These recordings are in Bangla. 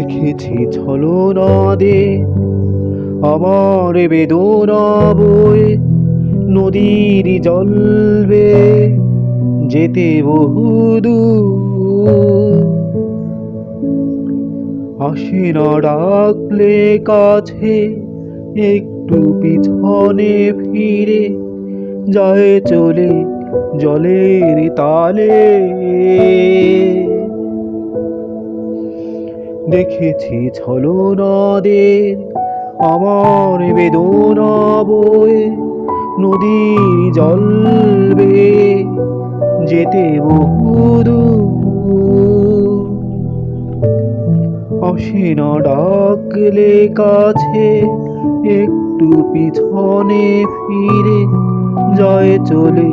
দেখেছি ছলনাদে আমার বেদনা বয়ে, নদীর জল বেয়ে যেতে বহুদূর। আসে না ডাকলে কাছে, একটু পিছনে ফিরে যায় চলে জলের তালে। দেখেছি ছলনাদের আমার বেদনা বয়ে, নদীর জল বেয়ে যেতে বহুদূর। আসে না ডাকলে কাছে, একটু পিছনে ফিরে যায় চলে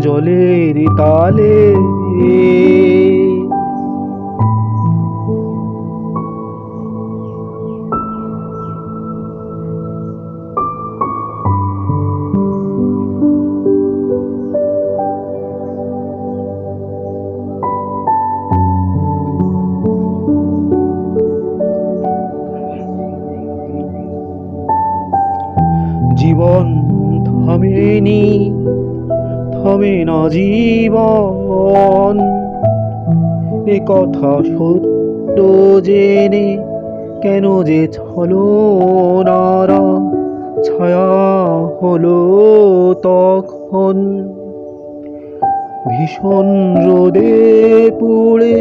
জলের তালে। জীবন থামেনি, থামে না জীবন, এ কথা সত্য জেনে কেন যে ছলনারা ছায়া হলো তখন। ভীষণ রোদে পুড়ে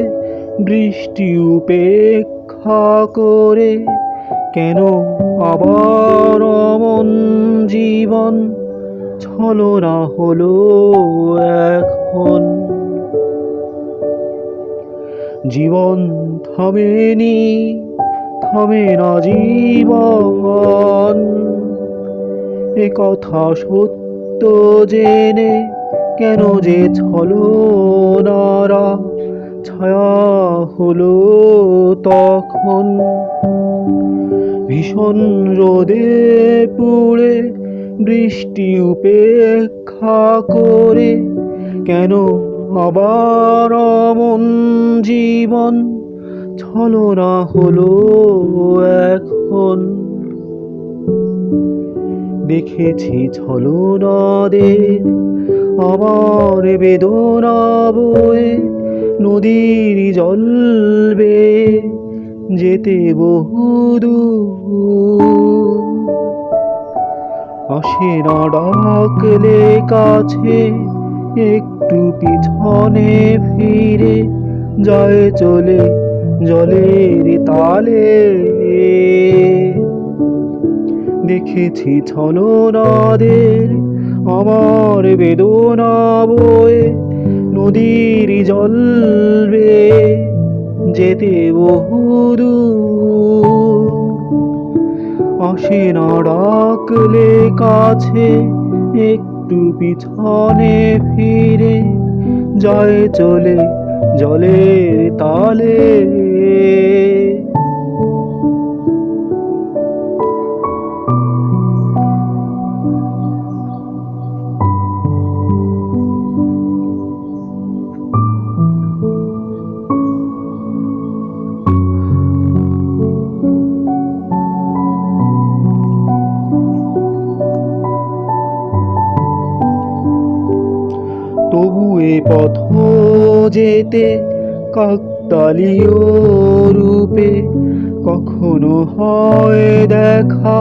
বৃষ্টি উপেক্ষা করে কেন আবার অমন জীবন ছলনা হলো এখন। জীবন থামেনি, থামে না জীবন, এ কথা সত্য জেনে কেন যে ছলনারা ছায়া হলো তখন। ভীষণ রোদে পুড়ে বৃষ্টি উপেক্ষা করে কেন আবার অমন জীবন ছলনা হলো এখন। দেখেছি ছলনাদের আমার বেদনা বয়ে, নদীর জল বেয়ে যেতে বহুদূর। আসে না ডাকলে কাছে, একটু পিছনে ফিরে যায় চলে জলের তালে। দেখেছি ছলনাদের আমার বেদনা বয়ে, নদীর জল বেয়ে যেতে বহুদূর। আসে না ডাকলে কাছে, একটু পিছনে ফিরে যায় চলে জলের তালে। তবু এ পথ যেতে কাকতালীয় রূপে কখনো হয় দেখা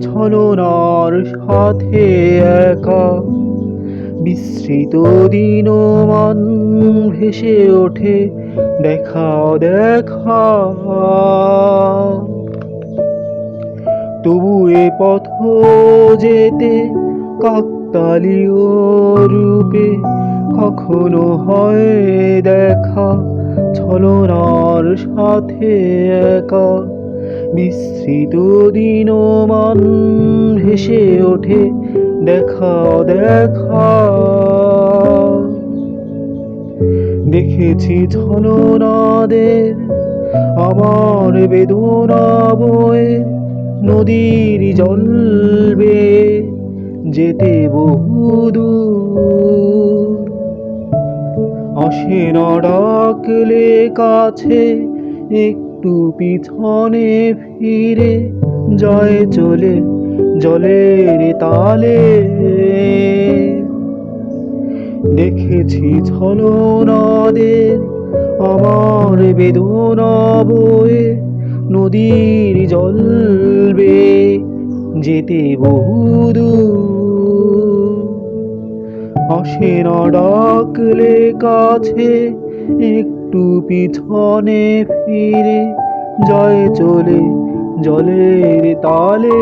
ছলনার সাথে একা। বিস্মৃত দিনমান ভেসে ওঠে দেখা দেখা। তবু এ পথ যেতে কাকতালীয় রূপে কখনো হয় দেখা ছলনার সাথে একা। বিস্মৃত দিনমান ভেসে ওঠে দেখা দেখা। দেখেছি ছলনাদের আমার বেদনা বয়ে, নদীর জল বেয়ে যেতে বহুদূর। আসে না ডাকলে কাছে, একটু একটু পিছনে ফিরে যায় চলে জলের তালে। দেখেছি ছলনাদের আমার বেদনা বয়ে, নদীর জল বেয়ে যেতে বহুদূর। আসে না ডাকলে কাছে, একটু পিছনে ফিরে যায় চলে জলের তালে।